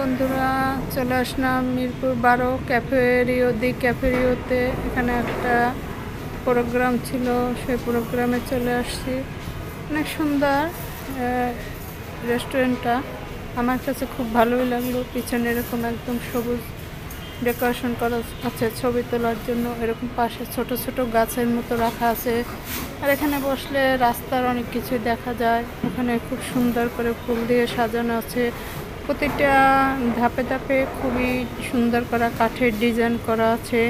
বন্ধুরা, চলে আসলাম মিরপুর 12 ক্যাফেরিওতে। এখানে একটা প্রোগ্রাম ছিল, সেই প্রোগ্রামে চলে আসছি। অনেক সুন্দর রেস্টুরেন্টটা, আমার কাছে খুব ভালোই লাগলো। পিছনে এরকম একদম সবুজ ডেকোরেশন করা আছে ছবি তোলার জন্য। এরকম পাশে ছোট ছোট গাছের মতো রাখা আছে। আর এখানে বসলে রাস্তার অনেক কিছু দেখা যায়। ওখানে খুব সুন্দর করে ফুল দিয়ে সাজানো আছে। প্রতিটা ধাপে ধাপে খুবই সুন্দর করা কাঠের ডিজাইন করা আছে,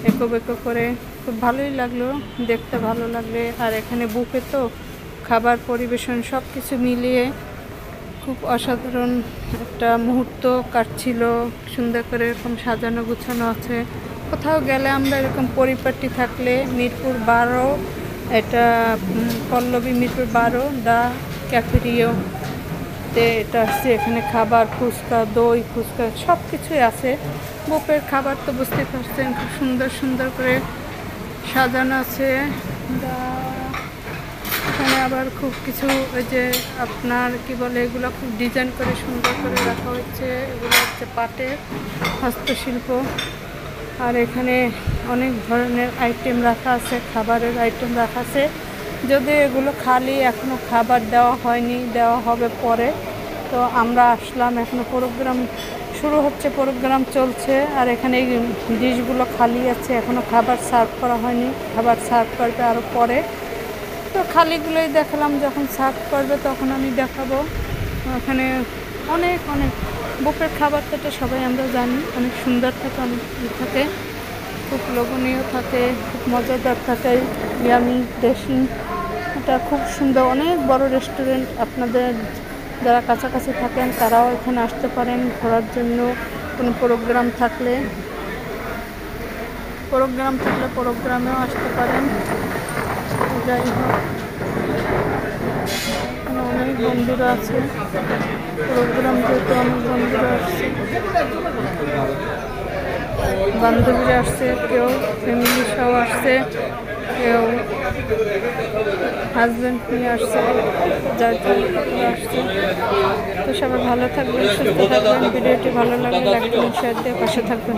এঁকো বেঁকো করে। খুব ভালোই লাগলো, দেখতে ভালো লাগলে। আর এখানে বুফে তো খাবার পরিবেশন সব কিছু মিলিয়ে খুব অসাধারণ একটা মুহূর্ত কাটছিল। সুন্দর করে এরকম সাজানো গুছানো আছে। কোথাও গেলে আমরা এরকম পরিপাটি থাকলে মিরপুর 12, এটা পল্লবী মিরপুর 12 দ্য ক্যাফেরিও তে এটা আসছে। এখানে খাবার, ফুচকা, দই ফুচকা সব কিছুই আছে। বুফের খাবার তো বুঝতে পারছেন, খুব সুন্দর সুন্দর করে সাজানো আছে। এখানে আবার খুব কিছু ওই যে আপনার কি বলে, এগুলো খুব ডিজাইন করে সুন্দর করে রাখা হচ্ছে। এগুলো হচ্ছে পাটের হস্তশিল্প। আর এখানে অনেক ধরনের আইটেম রাখা আছে, খাবারের আইটেম রাখা আছে। যদি এগুলো খালি, এখনও খাবার দেওয়া হয়নি, দেওয়া হবে পরে। তো আমরা আসলাম, এখনও প্রোগ্রাম শুরু হচ্ছে, প্রোগ্রাম চলছে। আর এখানে এই ডিশগুলো খালি আছে, এখনও খাবার সার্ভ করা হয়নি, খাবার সার্ভ করবে আরও পরে। তো খালিগুলোই দেখালাম, যখন সার্ভ করবে তখন আমি দেখাবো। এখানে অনেক অনেক বুফের খাবারটা তো সবাই আমরা জানি, অনেক সুন্দর থাকে, অনেক থাকে, খুব লোভনীয় থাকে, খুব মজাদার থাকে, ইয়ামি ড্রেসিং। এটা খুব সুন্দর, অনেক বড় রেস্টুরেন্ট। আপনাদের যারা কাছাকাছি থাকেন তারাও এখানে আসতে পারেন ঘোরার জন্য। কোনো প্রোগ্রাম থাকলে প্রোগ্রামেও আসতে পারেন। যাই হোক, এখানে অনেক বন্ধুরা আছে, প্রোগ্রাম যেহেতু অনেক বন্ধুরা আসছে, বান্ধবীরা আসছে, কেউ ফ্যামিলি সহ আসছে, কেউ হাজব্যান্ড নিয়ে আসছে, যার জন্য আসছে। তো সবাই ভালো থাকবেন, সুস্থ থাকবেন। ভিডিওটি ভালো লাগলে লাইক করুন, শেয়ার দিয়ে পাশে থাকবেন।